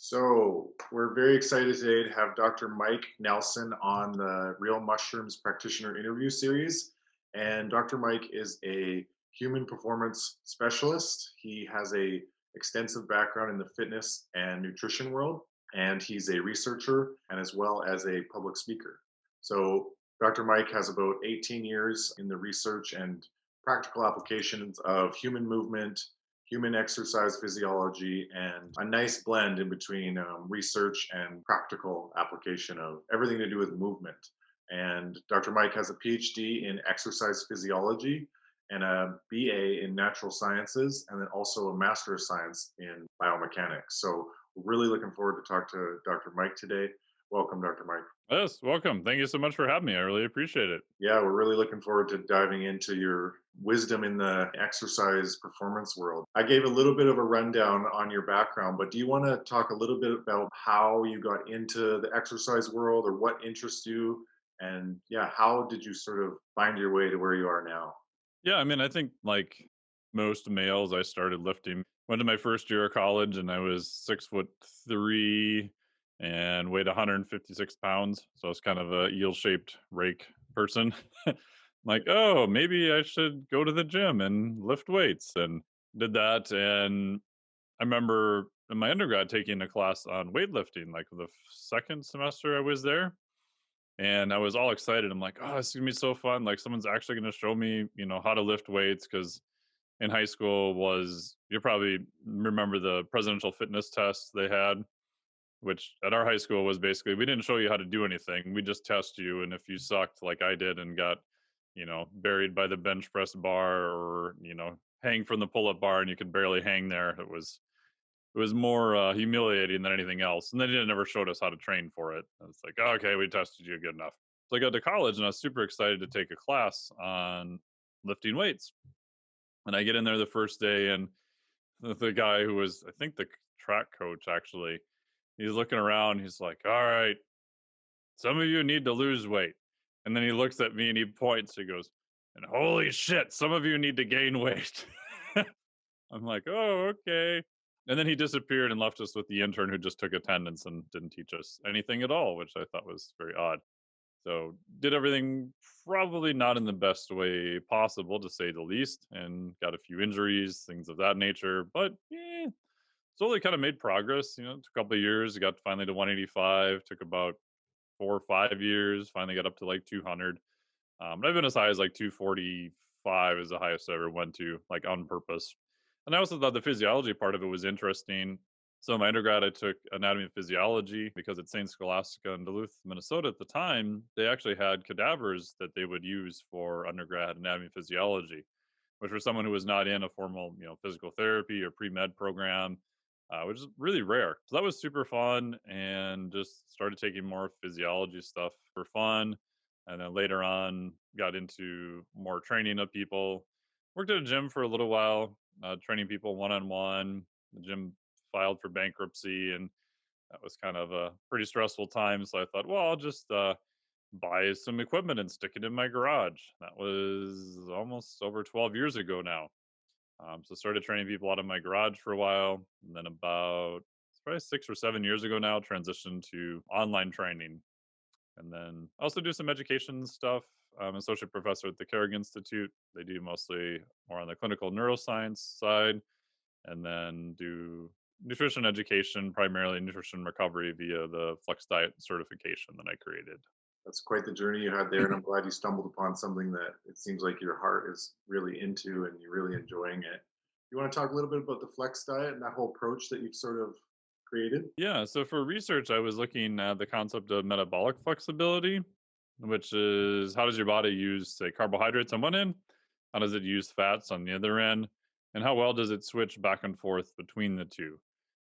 So, we're very excited today to have Dr. Mike Nelson on the Real Mushrooms Practitioner Interview Series. And Dr. Mike is a human performance specialist. He has a extensive background in the fitness and nutrition world, and he's a researcher and as well as a public speaker. So, Dr. Mike has about 18 years in the research and practical applications of human movement, human exercise physiology, and a nice blend in between research and practical application of everything to do with movement. And Dr. Mike has a PhD in exercise physiology and a BA in natural sciences, and then also a Master of Science in biomechanics. So we're really looking forward to talk to Dr. Mike today. Welcome, Dr. Mike. Yes, welcome. Thank you so much for having me. I really appreciate it. Yeah, we're really looking forward to diving into your wisdom in the exercise performance world. I gave a little bit of a rundown on your background, but do you want to talk a little bit about how you got into the exercise world or what interests you? And yeah, how did you sort of find your way to where you are now? Yeah, I mean, I think like most males, I started lifting. Went to my first year of college, and I was 6'3" and weighed 156 pounds. So I was kind of a eel-shaped rake person. Like, oh, maybe I should go to the gym and lift weights, and did that. And I remember in my undergrad taking a class on weightlifting, like the second semester I was there. And I was all excited. I'm like, "Oh, this is gonna be so fun! Like, someone's actually gonna show me, how to lift weights." Because in high school was you probably remember the presidential fitness test they had, which at our high school was basically we didn't show you how to do anything. We just test you, and if you sucked like I did and got, buried by the bench press bar or hang from the pull up bar and you could barely hang there, it was more humiliating than anything else. And then they never showed us how to train for it. And it's like, "Oh, okay, we tested you good enough." So I got to college and I was super excited to take a class on lifting weights. And I get in there the first day, and the guy who was, I think, the track coach actually, he's looking around. He's like, "All right, some of you need to lose weight." And then he looks at me and he points. He goes, "And holy shit, some of you need to gain weight." I'm like, "Oh, okay." And then he disappeared and left us with the intern who just took attendance and didn't teach us anything at all, which I thought was very odd. So, did everything probably not in the best way possible, to say the least, and got a few injuries, things of that nature. But slowly kind of made progress. It took a couple of years. Got finally to 185. Took about 4 or 5 years. Finally got up to like 200. But I've been as high as like 245 is the highest I ever went to, like on purpose. And I also thought the physiology part of it was interesting. So in my undergrad, I took anatomy and physiology because at St. Scholastica in Duluth, Minnesota at the time, they actually had cadavers that they would use for undergrad anatomy and physiology, which for someone who was not in a formal, physical therapy or pre-med program, which is really rare. So that was super fun, and just started taking more physiology stuff for fun. And then later on, got into more training of people. Worked at a gym for a little while, training people one on one. The gym filed for bankruptcy, and that was kind of a pretty stressful time. So I thought, well, I'll just buy some equipment and stick it in my garage. That was almost over 12 years ago now. So started training people out of my garage for a while, and then about it's probably 6 or 7 years ago now, transitioned to online training, and then I also do some education stuff. I'm associate professor at the Carrick Institute. They do mostly more on the clinical neuroscience side, and then do nutrition education, primarily nutrition recovery via the Flex Diet certification that I created. That's quite the journey you had there, and I'm glad you stumbled upon something that it seems like your heart is really into and you're really enjoying it. You want to talk a little bit about the flex diet and that whole approach that you've sort of created? Yeah, so for research, I was looking at the concept of metabolic flexibility, which is how does your body use, say, carbohydrates on one end? How does it use fats on the other end? And how well does it switch back and forth between the two?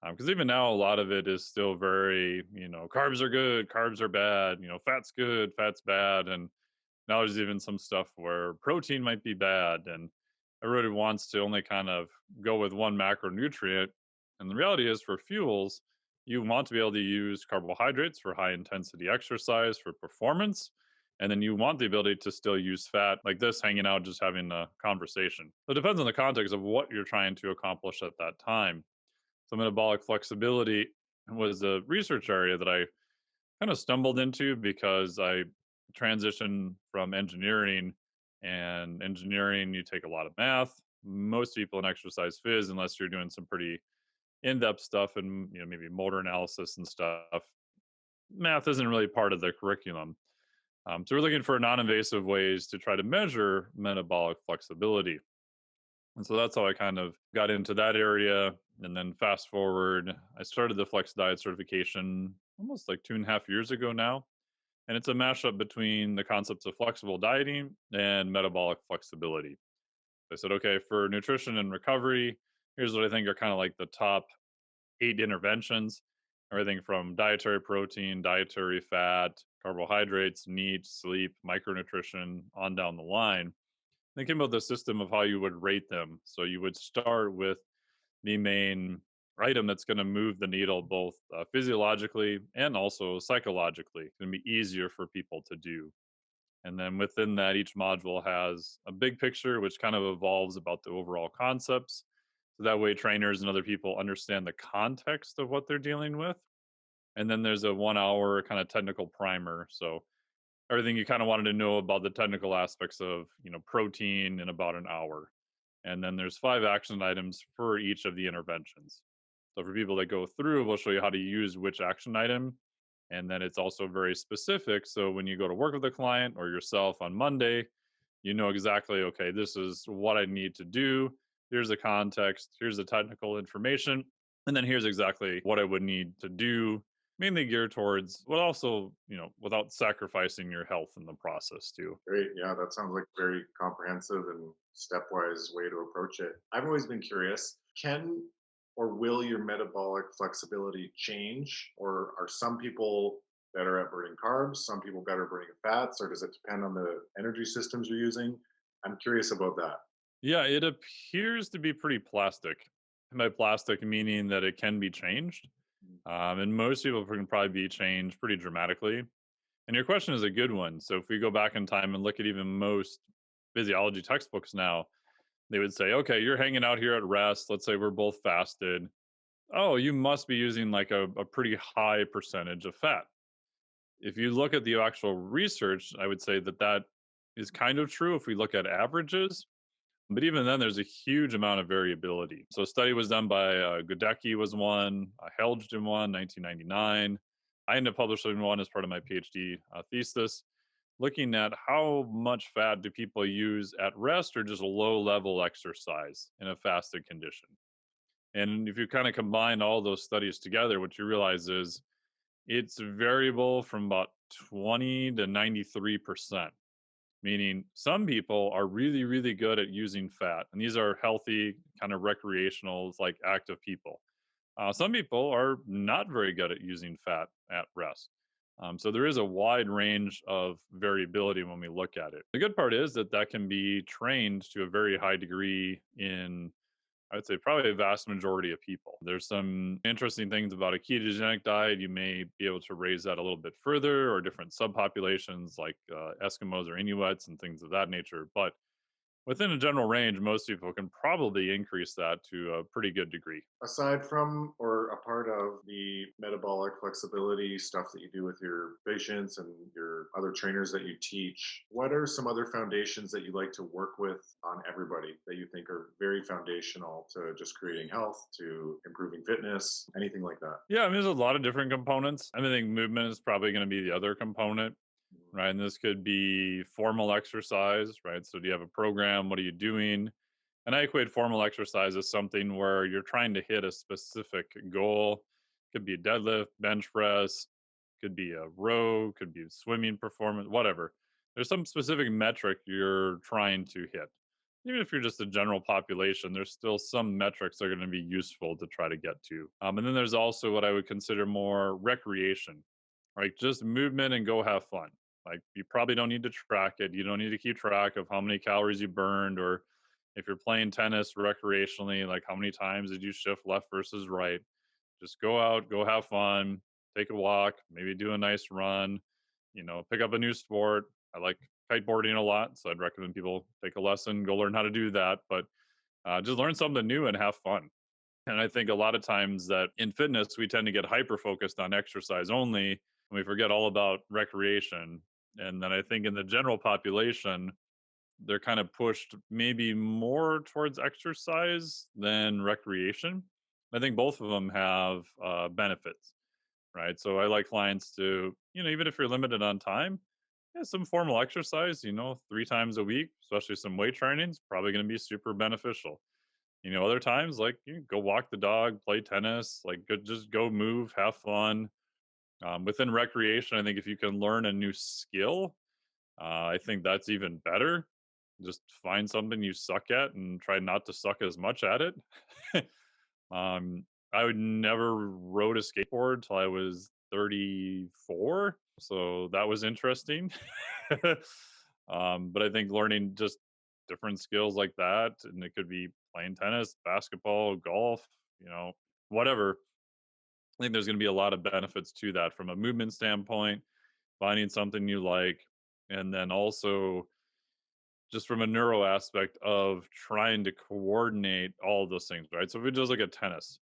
Because even now, a lot of it is still very, carbs are good, carbs are bad, fat's good, fat's bad. And now there's even some stuff where protein might be bad. And everybody wants to only kind of go with one macronutrient. And the reality is, for fuels, you want to be able to use carbohydrates for high intensity exercise for performance. And then you want the ability to still use fat like this, hanging out, just having a conversation. So it depends on the context of what you're trying to accomplish at that time. So metabolic flexibility was a research area that I kind of stumbled into because I transitioned from engineering, and engineering, you take a lot of math. Most people in exercise phys, unless you're doing some pretty in-depth stuff and maybe motor analysis and stuff, math isn't really part of the curriculum. So we're looking for non-invasive ways to try to measure metabolic flexibility. And so that's how I kind of got into that area. And then fast forward, I started the Flex Diet certification almost like 2.5 years ago now. And it's a mashup between the concepts of flexible dieting and metabolic flexibility. I said, okay, for nutrition and recovery, here's what I think are kind of like the top 8 interventions. Everything from dietary protein, dietary fat, carbohydrates, NEAT, sleep, micronutrition, on down the line. Thinking about the system of how you would rate them. So you would start with the main item that's going to move the needle both physiologically and also psychologically. It's going to be easier for people to do. And then within that, each module has a big picture, which kind of evolves about the overall concepts. So that way, trainers and other people understand the context of what they're dealing with. And then there's a 1 hour kind of technical primer. So everything you kind of wanted to know about the technical aspects of, protein in about an hour. And then there's 5 action items for each of the interventions. So for people that go through, we'll show you how to use which action item. And then it's also very specific. So when you go to work with a client or yourself on Monday, you know exactly, okay, this is what I need to do. Here's the context, here's the technical information, and then here's exactly what I would need to do, mainly geared towards, but also, without sacrificing your health in the process too. Great. Yeah, that sounds like a very comprehensive and stepwise way to approach it. I've always been curious, can or will your metabolic flexibility change? Or are some people better at burning carbs, some people better burning fats, or does it depend on the energy systems you're using? I'm curious about that. Yeah, it appears to be pretty plastic. And by plastic, meaning that it can be changed. And most people can probably be changed pretty dramatically. And your question is a good one. So if we go back in time and look at even most physiology textbooks now, they would say, okay, you're hanging out here at rest. Let's say we're both fasted. Oh, you must be using like a pretty high percentage of fat. If you look at the actual research, I would say that that is kind of true if we look at averages. But even then, there's a huge amount of variability. So a study was done by Godecki was one, Helged one, 1999. I ended up publishing one as part of my PhD thesis, looking at how much fat do people use at rest or just a low level exercise in a fasted condition. And if you kind of combine all those studies together, what you realize is it's variable from about 20 to 93%, meaning some people are really, really good at using fat. And these are healthy, kind of recreational, like active people. Some people are not very good at using fat at rest. So there is a wide range of variability when we look at it. The good part is that that can be trained to a very high degree in, I would say, probably a vast majority of people. There's some interesting things about a ketogenic diet. You may be able to raise that a little bit further, or different subpopulations like Eskimos or Inuits and things of that nature. But within a general range, most people can probably increase that to a pretty good degree. Aside from or a part of the metabolic flexibility stuff that you do with your patients and your other trainers that you teach, what are some other foundations that you like to work with on everybody that you think are very foundational to just creating health, to improving fitness, anything like that? Yeah, I mean, there's a lot of different components. I think movement is probably going to be the other component, Mhm. right? And this could be formal exercise, right? So, do you have a program? What are you doing? And I equate formal exercise as something where you're trying to hit a specific goal. Could be a deadlift, bench press, could be a row, could be swimming performance, whatever. There's some specific metric you're trying to hit. Even if you're just a general population, there's still some metrics that are going to be useful to try to get to. And then there's also what I would consider more recreation, right? Just movement and go have fun. Like, you probably don't need to track it. You don't need to keep track of how many calories you burned, or if you're playing tennis recreationally, like how many times did you shift left versus right. Just go out, go have fun, take a walk, maybe do a nice run, pick up a new sport. I like kiteboarding a lot, so I'd recommend people take a lesson, go learn how to do that. But just learn something new and have fun. And I think a lot of times that in fitness, we tend to get hyper focused on exercise only, and we forget all about recreation. And then I think in the general population, they're kind of pushed maybe more towards exercise than recreation. I think both of them have benefits, right? So I like clients to, even if you're limited on time, yeah, some formal exercise, 3 times a week, especially some weight training, is probably going to be super beneficial. Other times, like, you go walk the dog, play tennis, like, just go move, have fun. Within recreation, I think if you can learn a new skill, I think that's even better. Just find something you suck at and try not to suck as much at it. um, I would never rode a skateboard till I was 34, so that was interesting. But I think learning just different skills like that, and it could be playing tennis, basketball, golf, you know, whatever. I think there's going to be a lot of benefits to that from a movement standpoint, finding something you like, and then also just from a neuro aspect of trying to coordinate all of those things, right? So if we just look at tennis,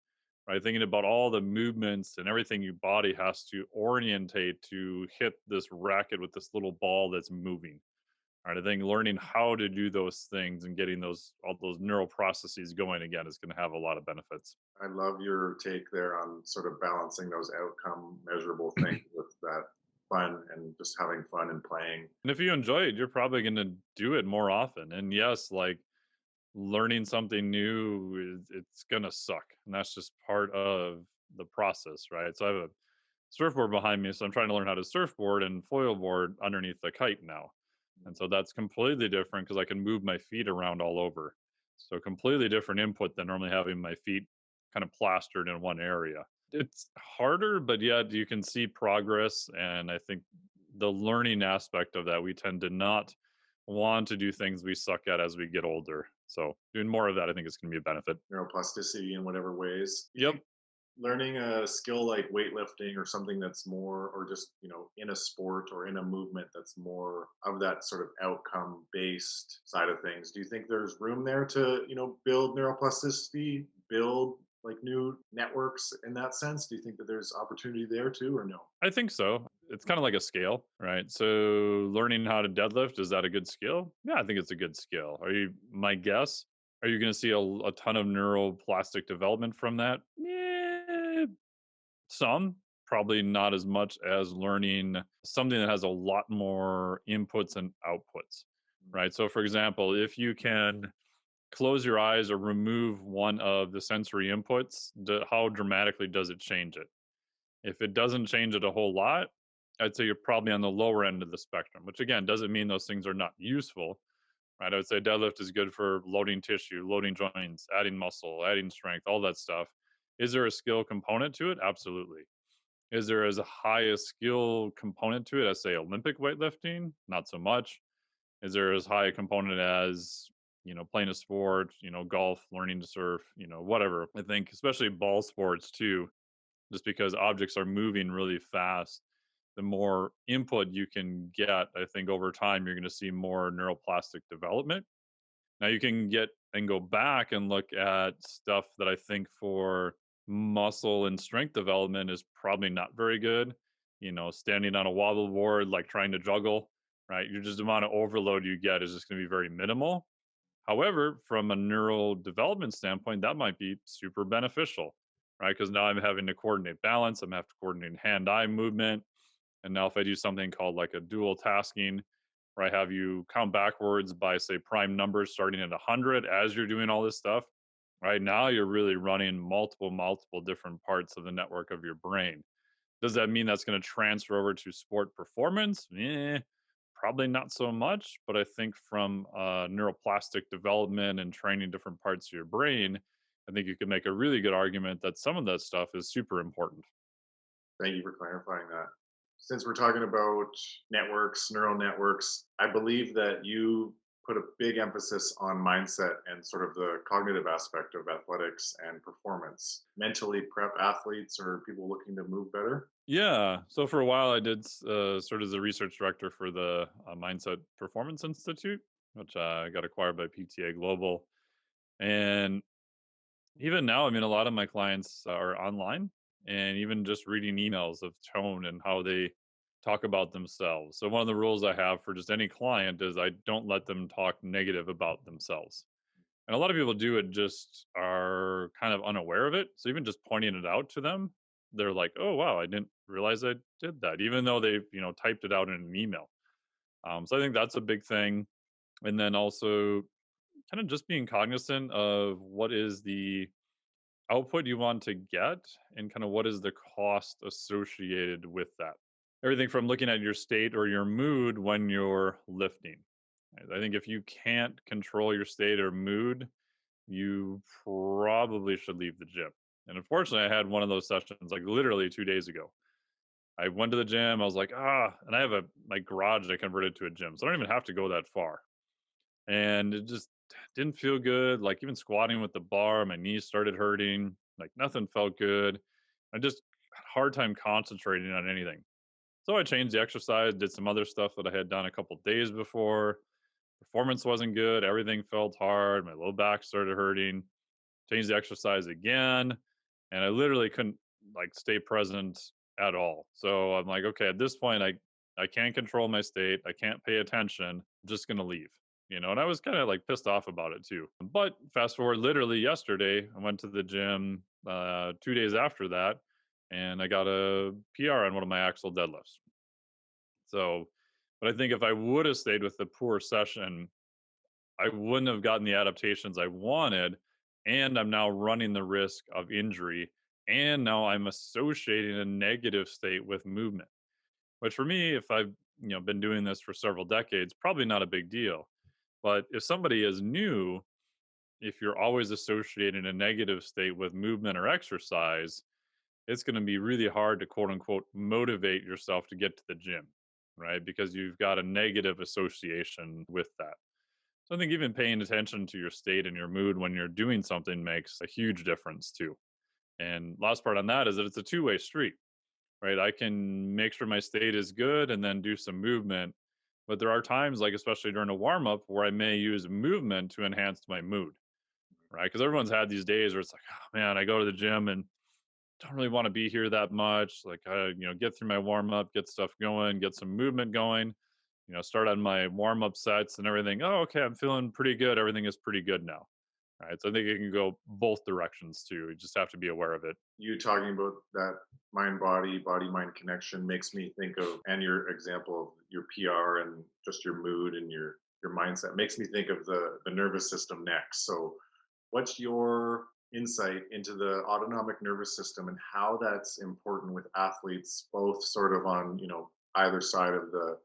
right, thinking about all the movements and everything your body has to orientate to hit this racket with this little ball that's moving. Right, I think learning how to do those things and getting those all those neural processes going again is going to have a lot of benefits. I love your take there on sort of balancing those outcome measurable things with that fun and just having fun and playing. And if you enjoy it, you're probably going to do it more often. And yes, like learning something new is it's going to suck. And that's just part of the process, right? So I have a surfboard behind me, so I'm trying to learn how to surfboard and foil board underneath the kite now. And so that's completely different because I can move my feet around all over. So completely different input than normally having my feet kind of plastered in one area. It's harder, but yet you can see progress. And I think the learning aspect of that, we tend to not want to do things we suck at as we get older. So doing more of that, I think is going to be a benefit. Neuroplasticity in whatever ways. Do you Yep. think learning a skill like weightlifting or something that's more, or just, in a sport or in a movement that's more of that sort of outcome based side of things, do you think there's room there to, build neuroplasticity, build like new networks in that sense? Do you think that there's opportunity there too, or no? I think so. It's kind of like a scale, right? So learning how to deadlift, is that a good skill? Yeah, I think it's a good skill. My guess, are you going to see a ton of neuroplastic development from that? Yeah, some, probably not as much as learning something that has a lot more inputs and outputs, right? So for example, if you can close your eyes or remove one of the sensory inputs, how dramatically does it change it? If it doesn't change it a whole lot, I'd say you're probably on the lower end of the spectrum, which again doesn't mean those things are not useful, right? I would say deadlift is good for loading tissue, loading joints, adding muscle, adding strength, all that stuff. Is there a skill component to it? Absolutely. Is there as high a skill component to it as, say, Olympic weightlifting? Not so much. Is there as high a component as, playing a sport, golf, learning to surf, whatever? I think, especially ball sports too, just because objects are moving really fast, the more input you can get, I think over time you're going to see more neuroplastic development. Now you can get and go back and look at stuff that I think for muscle and strength development is probably not very good. Standing on a wobble board, like trying to juggle, right? You just the amount of overload you get is just going to be very minimal. However, from a neural development standpoint, that might be super beneficial, right? Because now I'm having to coordinate balance, I'm having to coordinate hand eye movement. And now, if I do something called like a dual tasking, where I have you count backwards by, say, prime numbers starting at 100 as you're doing all this stuff, right now you're really running multiple different parts of the network of your brain. Does that mean that's going to transfer over to sport performance? Probably not so much. But I think from neuroplastic development and training different parts of your brain, I think you could make a really good argument that some of that stuff is super important. Thank you for clarifying that. Since we're talking about networks, neural networks, I believe that you put a big emphasis on mindset and sort of the cognitive aspect of athletics and performance. Mentally prep athletes or people looking to move better. Yeah. So for a while, I did sort of as a research director for the Mindset Performance Institute, which got acquired by PTA Global. And even now, I mean, a lot of my clients are online and even just reading emails of tone and how they talk about themselves. So, one of the rules I have for just any client is I don't let them talk negative about themselves. And a lot of people do it just are kind of unaware of it. So, even just pointing it out to them, they're like, oh, wow, I didn't realize I did that, even though they, typed it out in an email. So, I think that's a big thing. And then also kind of just being cognizant of what is the output you want to get and kind of what is the cost associated with that. Everything from looking at your state or your mood when you're lifting. Right? I think if you can't control your state or mood, you probably should leave the gym. And unfortunately, I had one of those sessions like literally 2 days ago. I went to the gym. I was like, and I have my garage I converted to a gym. So I don't even have to go that far. And it just didn't feel good. Like even squatting with the bar, my knees started hurting. Like nothing felt good. I just had a hard time concentrating on anything. So I changed the exercise, did some other stuff that I had done a couple days before. Performance wasn't good. Everything felt hard. My low back started hurting. Changed the exercise again, and I literally couldn't like stay present at all. So I'm like, okay, at this point, I can't control my state. I can't pay attention. I'm just gonna leave. And I was kind of like pissed off about it too. But fast forward literally yesterday, I went to the gym 2 days after that, and I got a PR on one of my axle deadlifts. So, but I think if I would have stayed with the poor session, I wouldn't have gotten the adaptations I wanted, and I'm now running the risk of injury, and now I'm associating a negative state with movement, which for me, if I've been doing this for several decades, probably not a big deal. But if somebody is new, if you're always associating a negative state with movement or exercise, it's going to be really hard to quote unquote motivate yourself to get to the gym, right? Because you've got a negative association with that. So I think even paying attention to your state and your mood when you're doing something makes a huge difference too. And last part on that is that it's a two-way street, right? I can make sure my state is good and then do some movement. But there are times, like especially during a warm up, where I may use movement to enhance my mood, right? Because everyone's had these days where it's like, oh man, I go to the gym and don't really want to be here that much. Like, get through my warm up, get stuff going, get some movement going, start on my warm up sets and everything. Oh, okay, I'm feeling pretty good. Everything is pretty good now. Right. So I think it can go both directions too. You just have to be aware of it. You talking about that body mind connection makes me think of, and your example of your PR and just your mood and your mindset makes me think of the nervous system next. So what's your insight into the autonomic nervous system and how that's important with athletes, both sort of on either side of the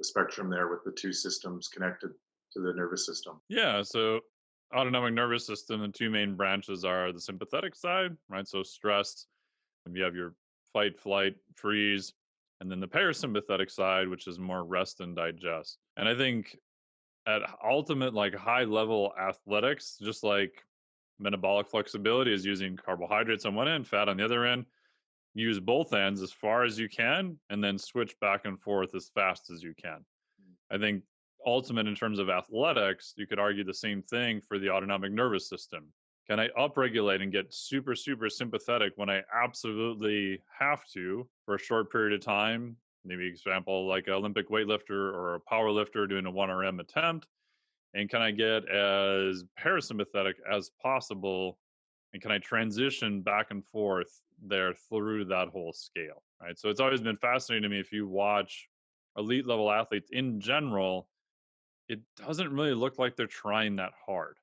spectrum there, with the two systems connected to the nervous system? Yeah. So autonomic nervous system, the two main branches are the sympathetic side, right? So stress, and you have your fight, flight, freeze, and then the parasympathetic side, which is more rest and digest. And I think at ultimate, like high level athletics, just like metabolic flexibility is using carbohydrates on one end, fat on the other end, use both ends as far as you can, and then switch back and forth as fast as you can. I think ultimate in terms of athletics, you could argue the same thing for the autonomic nervous system. Can I upregulate and get super, super sympathetic when I absolutely have to for a short period of time? Maybe example like an Olympic weightlifter or a power lifter doing a 1RM attempt. And can I get as parasympathetic as possible? And can I transition back and forth there through that whole scale? Right. So it's always been fascinating to me if you watch elite level athletes in general, it doesn't really look like they're trying that hard,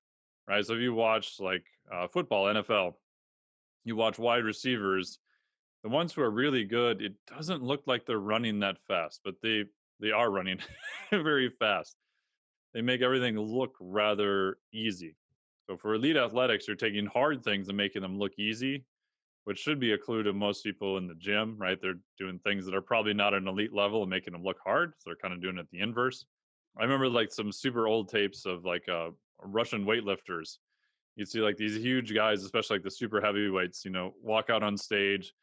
right? So if you watch like football, NFL, you watch wide receivers, the ones who are really good, it doesn't look like they're running that fast, but they are running very fast. They make everything look rather easy. So for elite athletics, you're taking hard things and making them look easy, which should be a clue to most people in the gym, right? They're doing things that are probably not an elite level and making them look hard. So they're kind of doing it the inverse. I remember like some super old tapes of like Russian weightlifters. You'd see like these huge guys, especially like the super heavyweights, walk out on stage.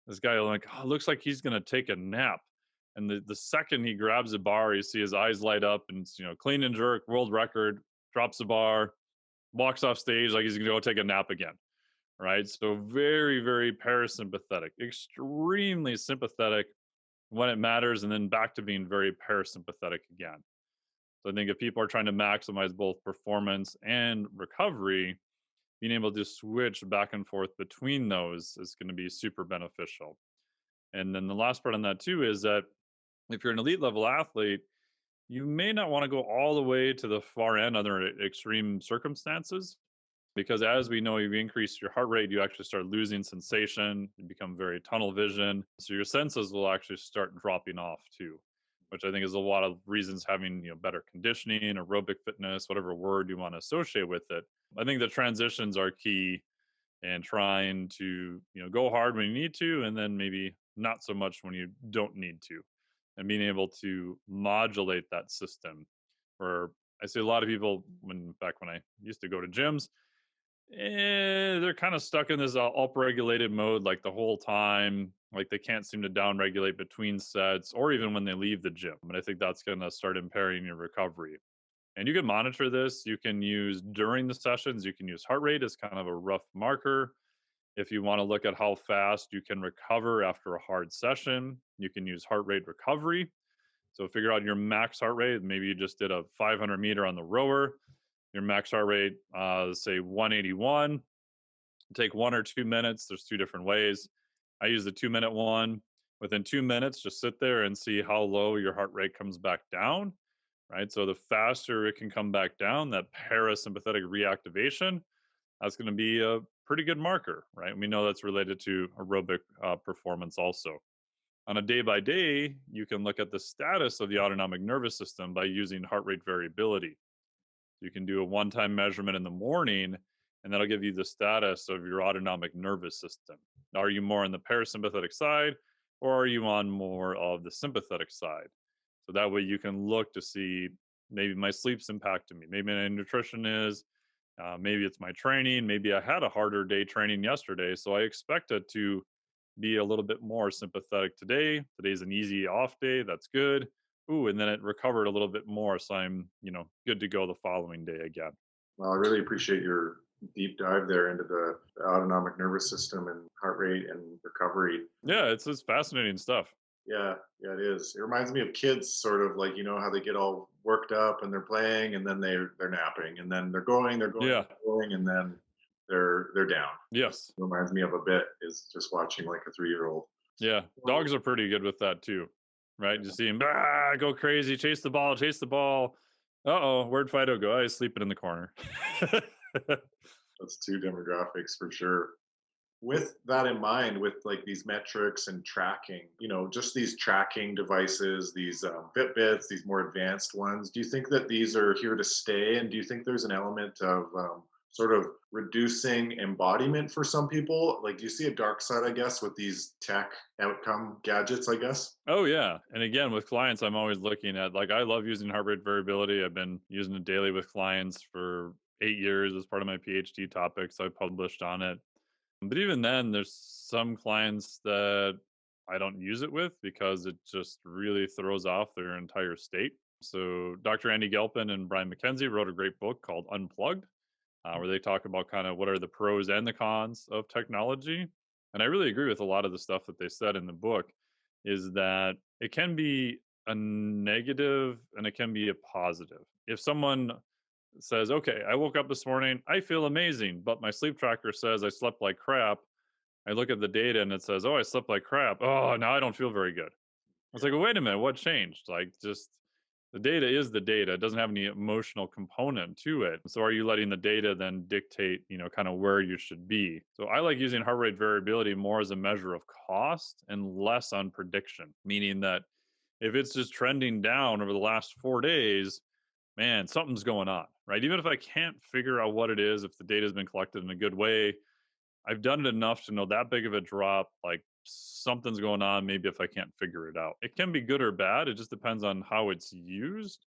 This guy like, oh, looks like he's gonna take a nap. And the second he grabs a bar, you see his eyes light up and it's, clean and jerk, world record, drops the bar, walks off stage like he's gonna go take a nap again. right? So very, very parasympathetic, extremely sympathetic when it matters, and then back to being very parasympathetic again. So I think if people are trying to maximize both performance and recovery, being able to switch back and forth between those is going to be super beneficial. And then the last part on that too is that if you're an elite level athlete, you may not want to go all the way to the far end under extreme circumstances, because as we know, you increase your heart rate, you actually start losing sensation, you become very tunnel vision. So your senses will actually start dropping off too, which I think is a lot of reasons having, better conditioning, aerobic fitness, whatever word you want to associate with it. I think the transitions are key, and trying to, go hard when you need to, and then maybe not so much when you don't need to, and being able to modulate that system. Where I see a lot of people, when I used to go to gyms, they're kind of stuck in this up-regulated mode like the whole time. Like they can't seem to down-regulate between sets or even when they leave the gym. And I think that's going to start impairing your recovery. And you can monitor this. You can use during the sessions, you can use heart rate as kind of a rough marker. If you want to look at how fast you can recover after a hard session, you can use heart rate recovery. So figure out your max heart rate. Maybe you just did a 500-meter on the rower. Your max heart rate, say 181. Take 1 or 2 minutes. There's two different ways. I use the 2 minute one. Within 2 minutes, just sit there and see how low your heart rate comes back down. Right. So the faster it can come back down, that parasympathetic reactivation, that's going to be a pretty good marker. Right. We know that's related to aerobic performance also. On a day by day, you can look at the status of the autonomic nervous system by using heart rate variability. You can do a one time measurement in the morning, and that'll give you the status of your autonomic nervous system. Are you more on the parasympathetic side, or are you on more of the sympathetic side? So that way you can look to see, maybe my sleep's impacting me. Maybe my nutrition is. Maybe it's my training. Maybe I had a harder day training yesterday, so I expect it to be a little bit more sympathetic today. Today's an easy off day. That's good. Ooh, and then it recovered a little bit more. So I'm, good to go the following day again. Well, I really appreciate your deep dive there into the autonomic nervous system and heart rate and recovery. Yeah, it's fascinating stuff. Yeah, yeah, it is. It reminds me of kids, sort of like how they get all worked up and they're playing, and then they're napping, and then Yeah. they're going, and then they're down. Yes. Reminds me of a bit is just watching like a 3 year old. Yeah. Dogs are pretty good with that too. Right? You see him go crazy, chase the ball, chase the ball. Uh-oh, where'd Fido go? Oh, he's sleeping in the corner. That's two demographics for sure. With that in mind, with like these metrics and tracking, just these tracking devices, these Fitbits, these more advanced ones, do you think that these are here to stay? And do you think there's an element of sort of reducing embodiment for some people? Like, do you see a dark side, I guess, with these tech outcome gadgets, I guess? Oh yeah. And again, with clients, I'm always looking at, like, I love using heart rate variability. I've been using it daily with clients for 8 years as part of my PhD topics. I published on it. But even then, there's some clients that I don't use it with because it just really throws off their entire state. So Dr. Andy Gelpin and Brian McKenzie wrote a great book called Unplugged, where they talk about kind of what are the pros and the cons of technology. And I really agree with a lot of the stuff that they said in the book, is that it can be a negative and it can be a positive. If someone says, okay, I woke up this morning, I feel amazing, but my sleep tracker says I slept like crap. I look at the data and it says, oh, I slept like crap. Oh, now I don't feel very good. It's like, well, wait a minute, what changed? Like, just the data is the data. It doesn't have any emotional component to it. So are you letting the data then dictate, kind of where you should be? So I like using heart rate variability more as a measure of cost and less on prediction, meaning that if it's just trending down over the last 4 days, man, something's going on, right? Even if I can't figure out what it is, if the data has been collected in a good way, I've done it enough to know that big of a drop, like something's going on, maybe if I can't figure it out. It can be good or bad. It just depends on how it's used.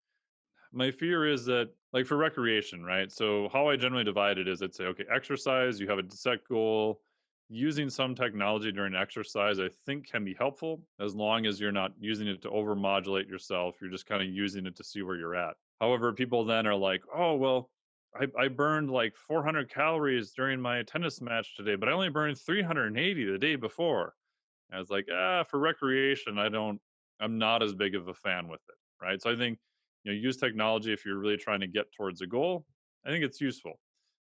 My fear is that, like for recreation, right? So, how I generally divide it is I'd say, okay, exercise, you have a set goal. Using some technology during exercise, I think can be helpful as long as you're not using it to overmodulate yourself. You're just kind of using it to see where you're at. However, people then are like, oh, well, I burned like 400 calories during my tennis match today, but I only burned 380 the day before. And I was like, for recreation, I'm not as big of a fan with it. Right. So I think, use technology if you're really trying to get towards a goal. I think it's useful.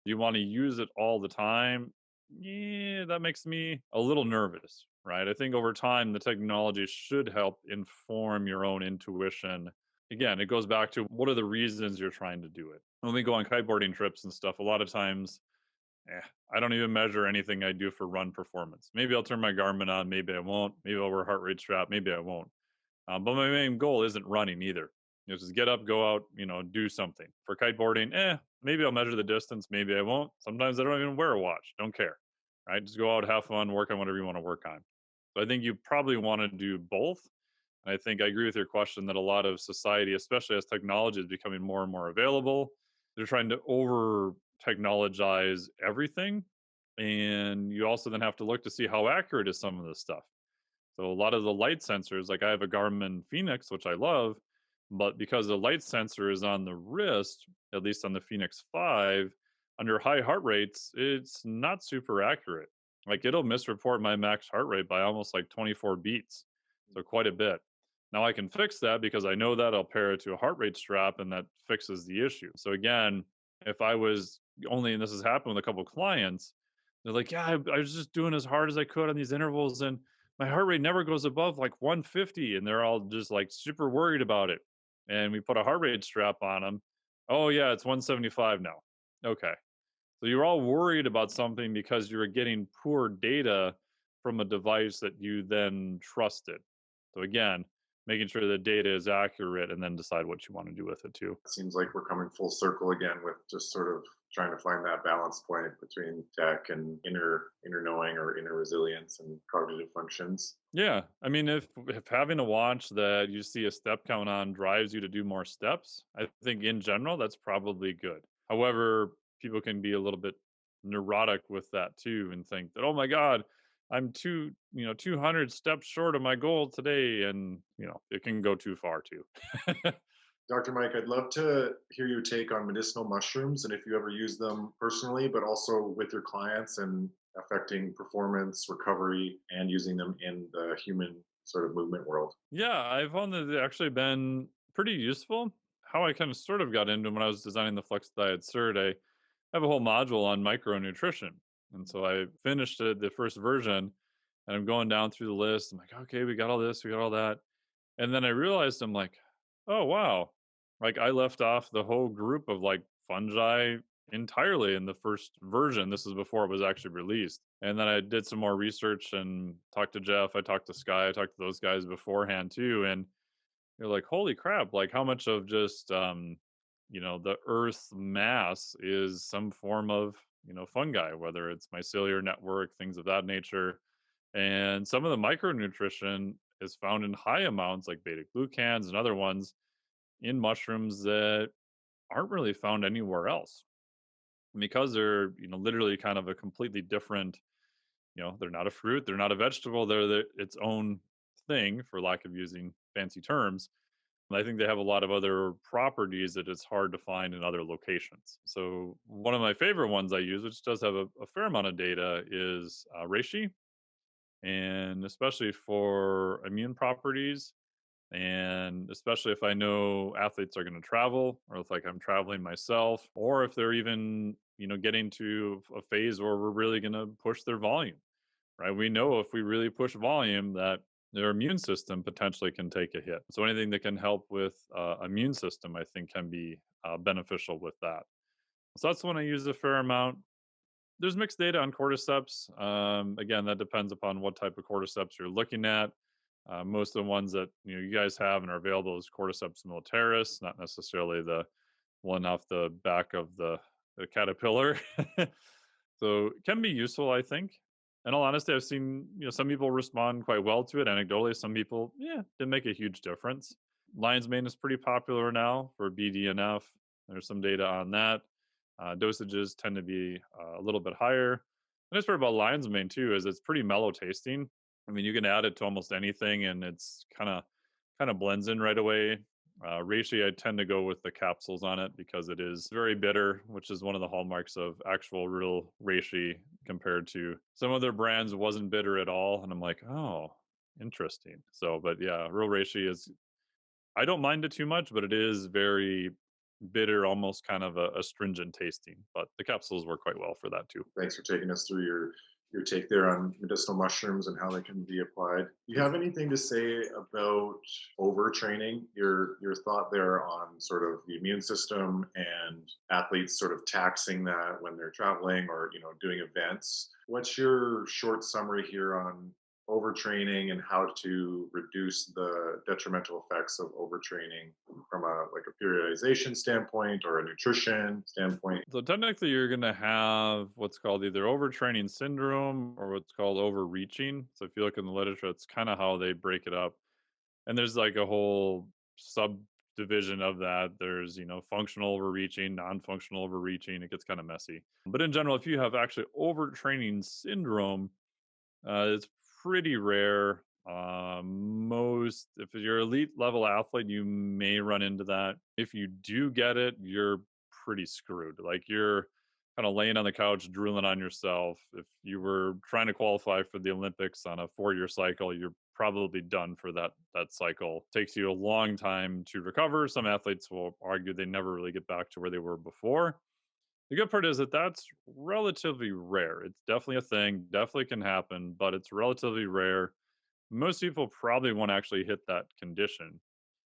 Do you want to use it all the time? Yeah, that makes me a little nervous. Right. I think over time, the technology should help inform your own intuition. Again, it goes back to what are the reasons you're trying to do it. When we go on kiteboarding trips and stuff, a lot of times, I don't even measure anything I do for run performance. Maybe I'll turn my Garmin on, maybe I won't. Maybe I'll wear a heart rate strap, maybe I won't. But my main goal isn't running either. Just get up, go out, do something. For kiteboarding, maybe I'll measure the distance, maybe I won't. Sometimes I don't even wear a watch, don't care. Right? Just go out, have fun, work on whatever you want to work on. So I think you probably want to do both. And I think I agree with your question that a lot of society, especially as technology is becoming more and more available, they're trying to over technologize everything. And you also then have to look to see how accurate is some of this stuff. So a lot of the light sensors, like I have a Garmin Phoenix, which I love, but because the light sensor is on the wrist, at least on the Phoenix 5, under high heart rates, it's not super accurate. Like it'll misreport my max heart rate by almost like 24 beats. So quite a bit. Now I can fix that because I know that I'll pair it to a heart rate strap and that fixes the issue. So again, if I was only, and this has happened with a couple clients, they're like, yeah, I was just doing as hard as I could on these intervals and my heart rate never goes above like 150, and they're all just like super worried about it. And we put a heart rate strap on them. Oh yeah, it's 175 now. Okay. So you're all worried about something because you're getting poor data from a device that you then trusted. So again, making sure the data is accurate and then decide what you want to do with it too. It seems like we're coming full circle again with just sort of trying to find that balance point between tech and inner knowing or inner resilience and cognitive functions. Yeah, I mean, if having a watch that you see a step count on drives you to do more steps, I think in general that's probably good. However, people can be a little bit neurotic with that too and think that, oh my God, I'm 200 steps short of my goal today, and it can go too far too. Dr. Mike, I'd love to hear your take on medicinal mushrooms and if you ever use them personally, but also with your clients and affecting performance, recovery, and using them in the human sort of movement world. Yeah, I found that they've actually been pretty useful. How I kind of sort of got into them when I was designing the Flex Diet Cert, I have a whole module on micronutrition. And so I finished it, the first version, and I'm going down through the list. I'm like, okay, we got all this, we got all that. And then I realized I'm like, oh, wow. Like I left off the whole group of like fungi entirely in the first version. This is before it was actually released. And then I did some more research and talked to Jeff. I talked to Sky. I talked to those guys beforehand too. And you're like, holy crap, like how much of just the earth's mass is some form of, fungi, whether it's mycelial network, things of that nature. And some of the micronutrition is found in high amounts like beta glucans and other ones in mushrooms that aren't really found anywhere else. And because they're, literally kind of a completely different, they're not a fruit, they're not a vegetable, its own thing for lack of using fancy terms. And I think they have a lot of other properties that it's hard to find in other locations. So one of my favorite ones I use, which does have a fair amount of data, is reishi, and especially for immune properties, and especially if I know athletes are going to travel, or if like I'm traveling myself, or if they're even getting to a phase where we're really going to push their volume. Right? We know if we really push volume that their immune system potentially can take a hit. So anything that can help with immune system, I think, can be beneficial with that. So that's one I use a fair amount. There's mixed data on cordyceps. Again, that depends upon what type of cordyceps you're looking at. Most of the ones that you guys have and are available is Cordyceps militaris, not necessarily the one off the back of the caterpillar. So it can be useful, I think. In all honesty, I've seen some people respond quite well to it anecdotally. Some people, didn't make a huge difference. Lion's mane is pretty popular now for BDNF. There's some data on that. Dosages tend to be a little bit higher. The nice part about lion's mane too is it's pretty mellow tasting. I mean, you can add it to almost anything, and it's kind of blends in right away. Reishi, I tend to go with the capsules on it because it is very bitter, which is one of the hallmarks of actual real reishi compared to some other brands wasn't bitter at all. And I'm like, oh, interesting. So, but yeah, real reishi is, I don't mind it too much, but it is very bitter, almost kind of a astringent tasting. But the capsules work quite well for that too. Thanks for taking us through your take there on medicinal mushrooms and how they can be applied. Do you have anything to say about overtraining? Your thought there on sort of the immune system and athletes sort of taxing that when they're traveling or doing events. What's your short summary here on overtraining and how to reduce the detrimental effects of overtraining from a like a periodization standpoint or a nutrition standpoint? So technically, you're going to have what's called either overtraining syndrome or what's called overreaching. So if you look in the literature, it's kind of how they break it up. And there's like a whole subdivision of that. There's, functional overreaching, non-functional overreaching. It gets kind of messy. But in general, if you have actually overtraining syndrome, it's pretty rare. If you're elite level athlete, you may run into that. If you do get it, you're pretty screwed. Like you're kind of laying on the couch, drooling on yourself. If you were trying to qualify for the Olympics on a 4-year cycle, you're probably done for that cycle. Takes you a long time to recover. Some athletes will argue they never really get back to where they were before. The good part is that that's relatively rare. It's definitely a thing, definitely can happen, but it's relatively rare. Most people probably won't actually hit that condition.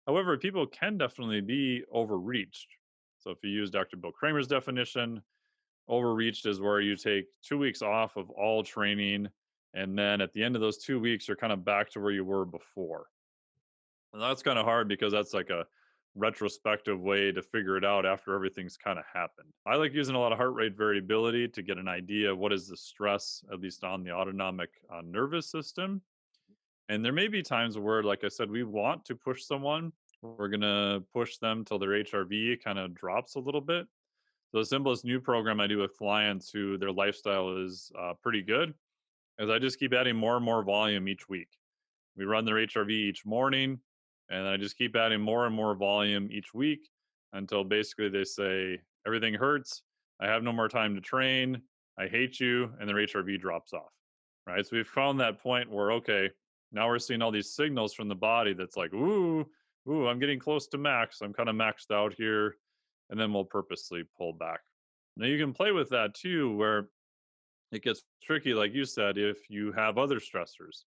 However, people can definitely be overreached. So if you use Dr. Bill Kramer's definition, overreached is where you take 2 weeks off of all training. And then at the end of those 2 weeks, you're kind of back to where you were before. And that's kind of hard because that's like a retrospective way to figure it out after everything's kind of happened. I like using a lot of heart rate variability to get an idea of what is the stress, at least on the autonomic nervous system. And there may be times where, like I said, we want to push someone. We're going to push them till their HRV kind of drops a little bit. So the simplest new program I do with clients who their lifestyle is pretty good is I just keep adding more and more volume each week. We run their HRV each morning, and I just keep adding more and more volume each week until basically they say, everything hurts. I have no more time to train. I hate you. And their HRV drops off. Right. So we've found that point where, okay, now we're seeing all these signals from the body that's like, ooh, I'm getting close to max. I'm kind of maxed out here. And then we'll purposely pull back. Now you can play with that too, where it gets tricky, like you said, if you have other stressors.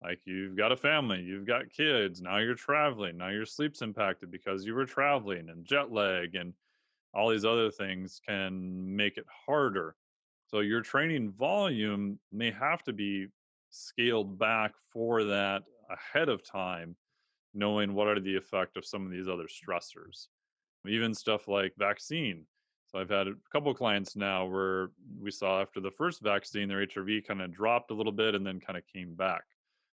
Like you've got a family, you've got kids, now you're traveling, now your sleep's impacted because you were traveling, and jet lag and all these other things can make it harder. So your training volume may have to be scaled back for that ahead of time, knowing what are the effect of some of these other stressors. Even stuff like vaccine. So I've had a couple clients now where we saw after the first vaccine, their HRV kind of dropped a little bit and then kind of came back.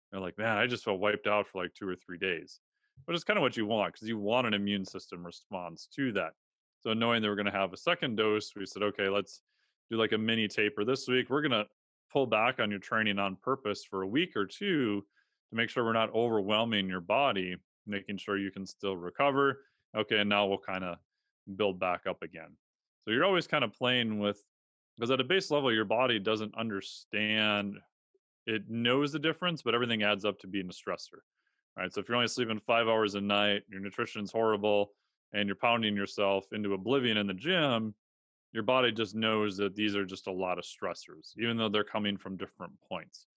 They're like, man, I just felt wiped out for like 2 or 3 days, which is kind of what you want because you want an immune system response to that. So knowing they were going to have a second dose, we said, okay, let's do like a mini taper this week. We're going to pull back on your training on purpose for a week or two to make sure we're not overwhelming your body, making sure you can still recover. Okay, and now we'll kind of build back up again. So you're always kind of playing with, because at a base level, your body doesn't understand, it knows the difference, but everything adds up to being a stressor. Right. So if you're only sleeping 5 hours a night, your nutrition's horrible, and you're pounding yourself into oblivion in the gym, your body just knows that these are just a lot of stressors, even though they're coming from different points.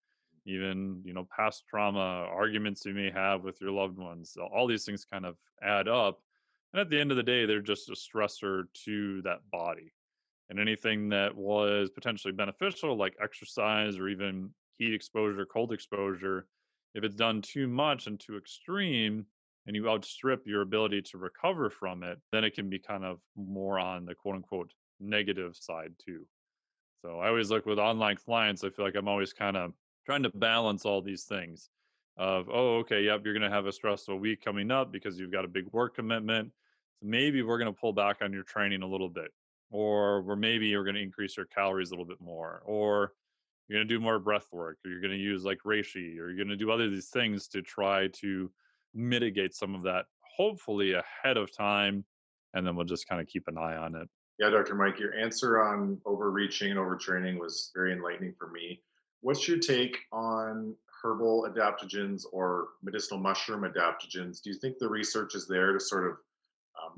Even, past trauma, arguments you may have with your loved ones, all these things kind of add up. And at the end of the day, they're just a stressor to that body. And anything that was potentially beneficial, like exercise or even heat exposure, cold exposure, if it's done too much and too extreme and you outstrip your ability to recover from it, then it can be kind of more on the quote unquote negative side too. So I always look with online clients, I feel like I'm always kind of trying to balance all these things of, oh, okay, yep, you're going to have a stressful week coming up because you've got a big work commitment. So maybe we're going to pull back on your training a little bit, or we're maybe you're going to increase your calories a little bit more, or you're going to do more breath work, or you're going to use like reishi, or you're going to do other these things to try to mitigate some of that hopefully ahead of time, and then we'll just kind of keep an eye on it. Yeah, Dr. Mike, your answer on overreaching and overtraining was very enlightening for me. What's your take on herbal adaptogens or medicinal mushroom adaptogens? Do you think the research is there to sort of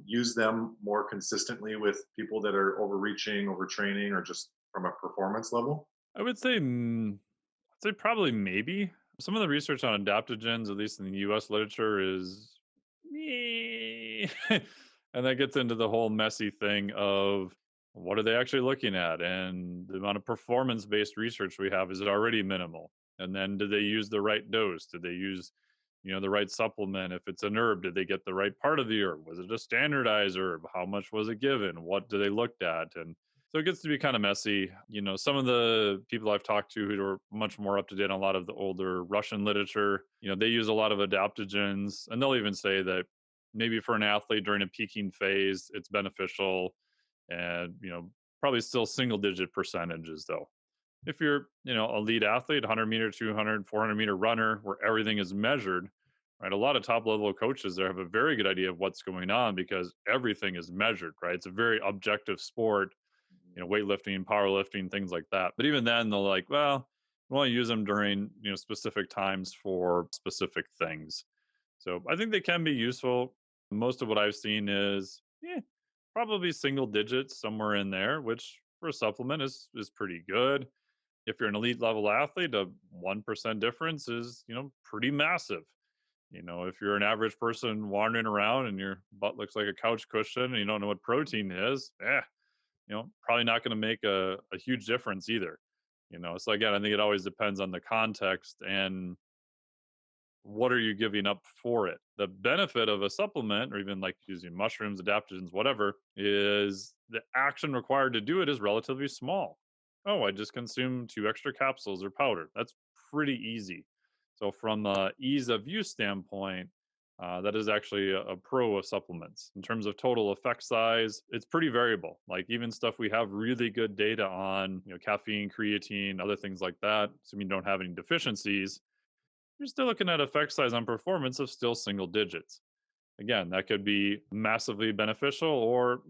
use them more consistently with people that are overreaching, overtraining, or just from a performance level? I would say, I'd say probably maybe. Some of the research on adaptogens, at least in the US literature, is meh. And that gets into the whole messy thing of what are they actually looking at? And the amount of performance based research we have is already minimal. And then did they use the right dose? Did they use, the right supplement? If it's an herb, did they get the right part of the herb? Was it a standardized herb? How much was it given? What did they looked at? And so it gets to be kind of messy. Some of the people I've talked to who are much more up to date on a lot of the older Russian literature, they use a lot of adaptogens, and they'll even say that maybe for an athlete during a peaking phase, it's beneficial, and probably still single digit percentages though. If you're, a lead athlete, 100 meter, 200, 400-meter runner, where everything is measured, right? A lot of top level coaches there have a very good idea of what's going on because everything is measured, right? It's a very objective sport, weightlifting, powerlifting, things like that. But even then, they'll like, well, we want to use them during, specific times for specific things. So I think they can be useful. Most of what I've seen is probably single digits somewhere in there, which for a supplement is pretty good. If you're an elite level athlete, a 1% difference is, pretty massive. If you're an average person wandering around and your butt looks like a couch cushion and you don't know what protein is, probably not going to make a huge difference either. So again, I think it always depends on the context and what are you giving up for it. The benefit of a supplement or even like using mushrooms, adaptogens, whatever, is the action required to do it is relatively small. Oh, I just consumed 2 extra capsules or powder. That's pretty easy. So from a ease of use standpoint, that is actually a pro of supplements. In terms of total effect size, it's pretty variable. Like even stuff we have really good data on, caffeine, creatine, other things like that, assuming you don't have any deficiencies, you're still looking at effect size on performance of still single digits. Again, that could be massively beneficial or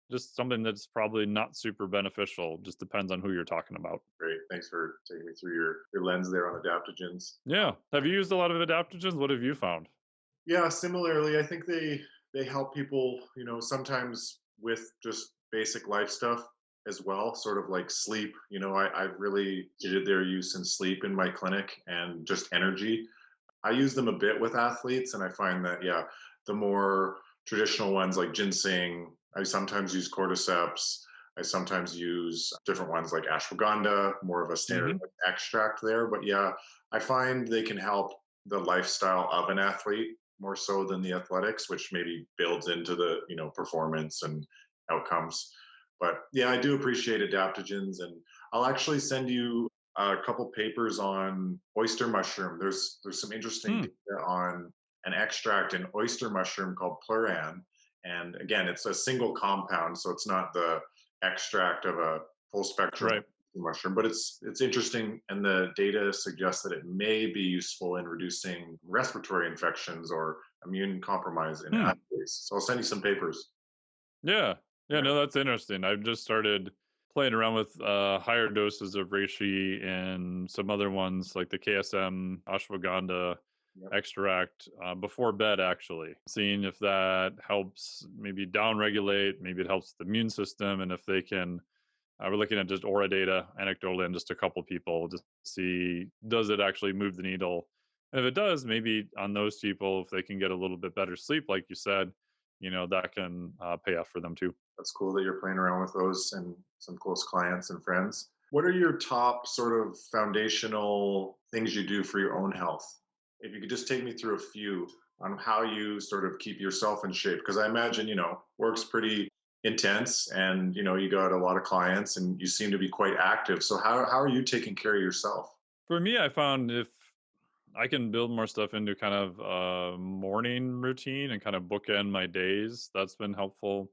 just something that's probably not super beneficial. Just depends on who you're talking about. Great. Thanks for taking me through your lens there on adaptogens. Yeah. Have you used a lot of adaptogens? What have you found? Yeah, similarly, I think they help people, sometimes with just basic life stuff as well, sort of like sleep. I've really did their use in sleep in my clinic and just energy. I use them a bit with athletes, and I find that yeah, the more traditional ones like ginseng, I sometimes use cordyceps. I sometimes use different ones like ashwagandha, more of a standard Hmm. extract there. But yeah, I find they can help the lifestyle of an athlete more so than the athletics, which maybe builds into the performance and outcomes. But yeah, I do appreciate adaptogens, and I'll actually send you a couple papers on oyster mushroom. There's some interesting Hmm. data on an extract in oyster mushroom called pluran, and again, it's a single compound, so it's not the extract of a full spectrum Right. mushroom, but it's interesting, and the data suggests that it may be useful in reducing respiratory infections or immune compromise in Hmm. athletes. So I'll send you some papers. Yeah. Yeah. Yeah, No, that's interesting. I've just started playing around with higher doses of reishi and some other ones like the KSM ashwagandha yep. extract before bed, actually, seeing if that helps maybe downregulate, maybe it helps the immune system. And if they can, we're looking at just aura data anecdotally and just a couple people to see does it actually move the needle. And if it does, maybe on those people, if they can get a little bit better sleep, like you said, that can pay off for them too. That's cool that you're playing around with those and some close clients and friends. What are your top sort of foundational things you do for your own health? If you could just take me through a few on how you sort of keep yourself in shape, because I imagine, work's pretty intense and, you got a lot of clients and you seem to be quite active. So how are you taking care of yourself? For me, I found if I can build more stuff into kind of a morning routine and kind of bookend my days, that's been helpful.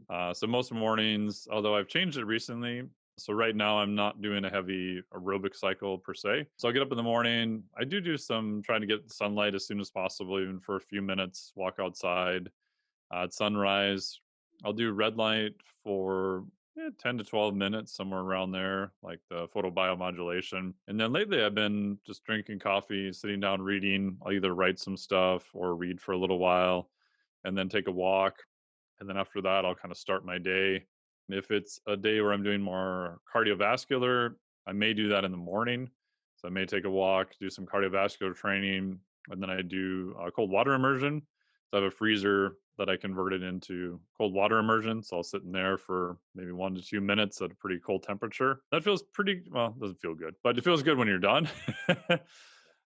Mhm. So most mornings, although I've changed it recently, So right now I'm not doing a heavy aerobic cycle per se. So I'll get up in the morning. I do some trying to get sunlight as soon as possible, even for a few minutes, walk outside at sunrise. I'll do red light for 10 to 12 minutes, somewhere around there, like the photobiomodulation. And then lately I've been just drinking coffee, sitting down reading. I'll either write some stuff or read for a little while and then take a walk. And then after that, I'll kind of start my day. If it's a day where I'm doing more cardiovascular, I may do that in the morning. So I may take a walk, do some cardiovascular training, and then I do cold water immersion. So I have a freezer that I converted into cold water immersion. So I'll sit in there for maybe 1 to 2 minutes at a pretty cold temperature. That feels pretty well, it doesn't feel good, but it feels good when you're done.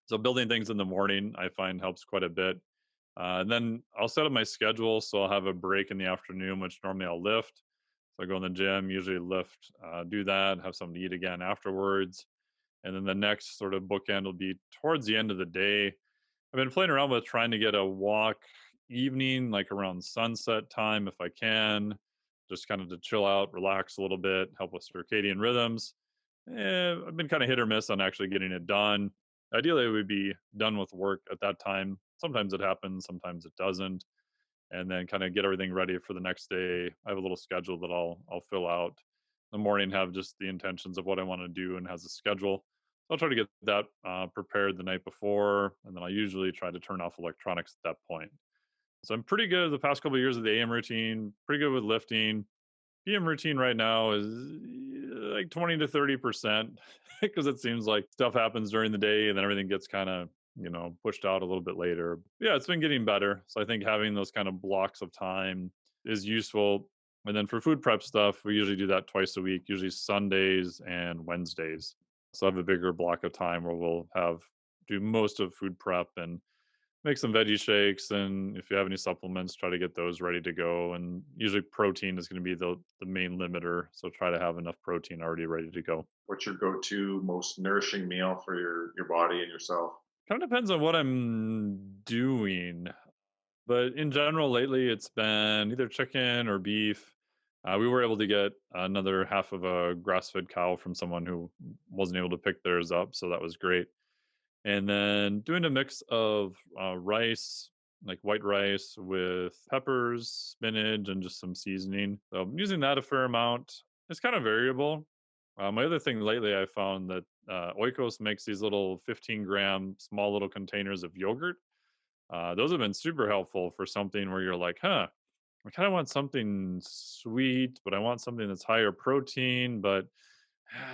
So building things in the morning, I find helps quite a bit. And then I'll set up my schedule. So I'll have a break in the afternoon, which normally I'll lift. So I go in the gym, usually lift, do that, have something to eat again afterwards. And then the next sort of bookend will be towards the end of the day. I've been playing around with trying to get a walk evening, like around sunset time if I can, just kind of to chill out, relax a little bit, help with circadian rhythms. I've been kind of hit or miss on actually getting it done. Ideally, I would be done with work at that time. Sometimes it happens, sometimes it doesn't, and then kind of get everything ready for the next day. I have a little schedule that I'll fill out. In the morning, have just the intentions of what I want to do and has a schedule. I'll try to get that prepared the night before, and then I usually try to turn off electronics at that point. So I'm pretty good the past couple of years of the AM routine, pretty good with lifting. PM routine right now is like 20 to 30% because it seems like stuff happens during the day and then everything gets kind of, pushed out a little bit later. Yeah, it's been getting better. So I think having those kind of blocks of time is useful. And then for food prep stuff, we usually do that twice a week, usually Sundays and Wednesdays. So I have a bigger block of time where we'll have do most of food prep and make some veggie shakes, and if you have any supplements, try to get those ready to go. And usually protein is going to be the main limiter, so try to have enough protein already ready to go. What's your go-to most nourishing meal for your body and yourself? Kind of depends on what I'm doing, but in general lately it's been either chicken or beef. We were able to get another half of a grass-fed cow from someone who wasn't able to pick theirs up, so that was great. And then doing a mix of rice, like white rice with peppers, spinach, and just some seasoning. So I'm using that a fair amount. It's kind of variable. My other thing lately, I found that Oikos makes these little 15-gram small little containers of yogurt. Those have been super helpful for something where you're like, huh, I kind of want something sweet, but I want something that's higher protein, but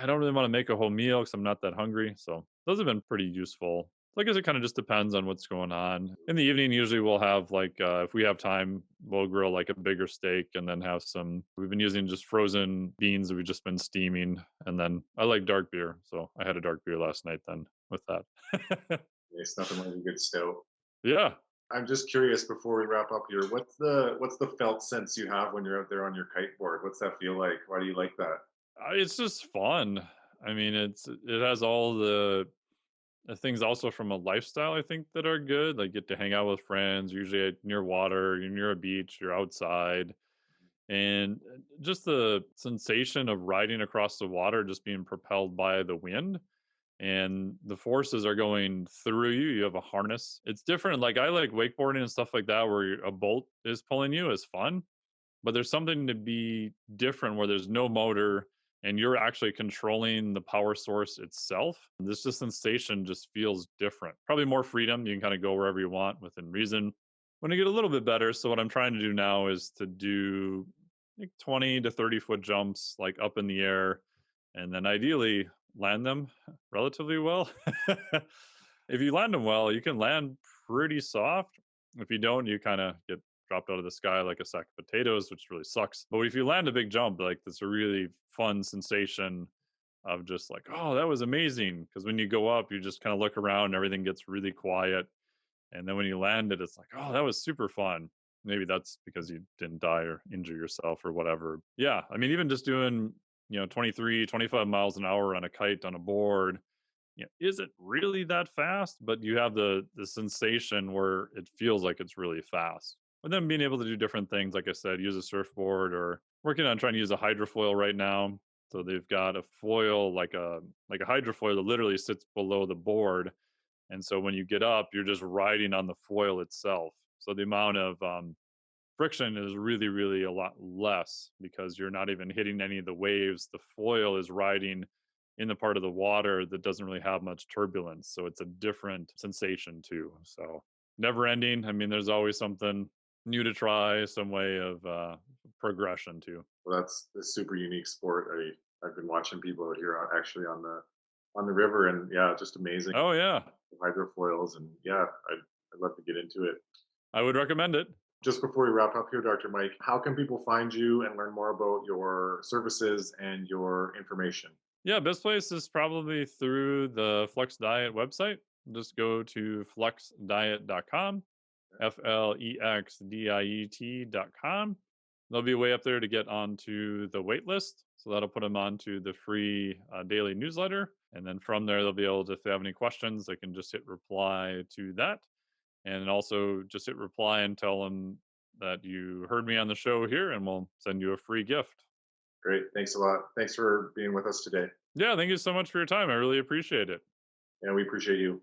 I don't really want to make a whole meal because I'm not that hungry. So those have been pretty useful. So I guess it kind of just depends on what's going on. In the evening, usually we'll have like, if we have time, we'll grill like a bigger steak and then have some. We've been using just frozen beans that we've just been steaming. And then I like dark beer. So I had a dark beer last night then with that. It's nothing like a good stout. Yeah. I'm just curious before we wrap up here, what's the felt sense you have when you're out there on your kiteboard? What's that feel like? Why do you like that? It's just fun. I mean, it has all the things also from a lifestyle I think that are good. Like get to hang out with friends, usually near water, you're near a beach, you're outside, and just the sensation of riding across the water, just being propelled by the wind, and the forces are going through you. You have a harness. It's different. Like I like wakeboarding and stuff like that, where a boat is pulling you is fun, but there's something to be different where there's no motor and you're actually controlling the power source itself. This just sensation just feels different. Probably more freedom. You can kind of go wherever you want within reason. When you get a little bit better, so what I'm trying to do now is to do like 20 to 30-foot jumps like up in the air and then ideally land them relatively well. If you land them well, you can land pretty soft. If you don't, you kind of get dropped out of the sky like a sack of potatoes, which really sucks. But if you land a big jump, like that's a really fun sensation of just like, oh, that was amazing. Because when you go up, you just kind of look around and everything gets really quiet. And then when you land it, it's like, oh, that was super fun. Maybe that's because you didn't die or injure yourself or whatever. Yeah. I mean, even just doing, 23, 25 miles an hour on a kite on a board, isn't really that fast, but you have the sensation where it feels like it's really fast. And then being able to do different things, like I said, use a surfboard or working on trying to use a hydrofoil right now. So they've got a foil like a hydrofoil that literally sits below the board, and so when you get up, you're just riding on the foil itself. So the amount of friction is really, really a lot less because you're not even hitting any of the waves. The foil is riding in the part of the water that doesn't really have much turbulence. So it's a different sensation too. So never ending. I mean, there's always something new to try, some way of progression too. Well, that's a super unique sport. I've been watching people out here actually on the river, and yeah, just amazing Oh, yeah. hydrofoils, and yeah, I'd love to get into it. I would recommend it. Just before we wrap up here, Dr. Mike, how can people find you and learn more about your services and your information? Yeah, best place is probably through the Flex Diet website. Just go to flexdiet.com, FLEXDIET.com. They'll be way up there to get onto the wait list. So that'll put them onto the free daily newsletter. And then from there, they'll be able to, if they have any questions, they can just hit reply to that. And also just hit reply and tell them that you heard me on the show here, and we'll send you a free gift. Great. Thanks a lot. Thanks for being with us today. Yeah, thank you so much for your time. I really appreciate it. And we appreciate you.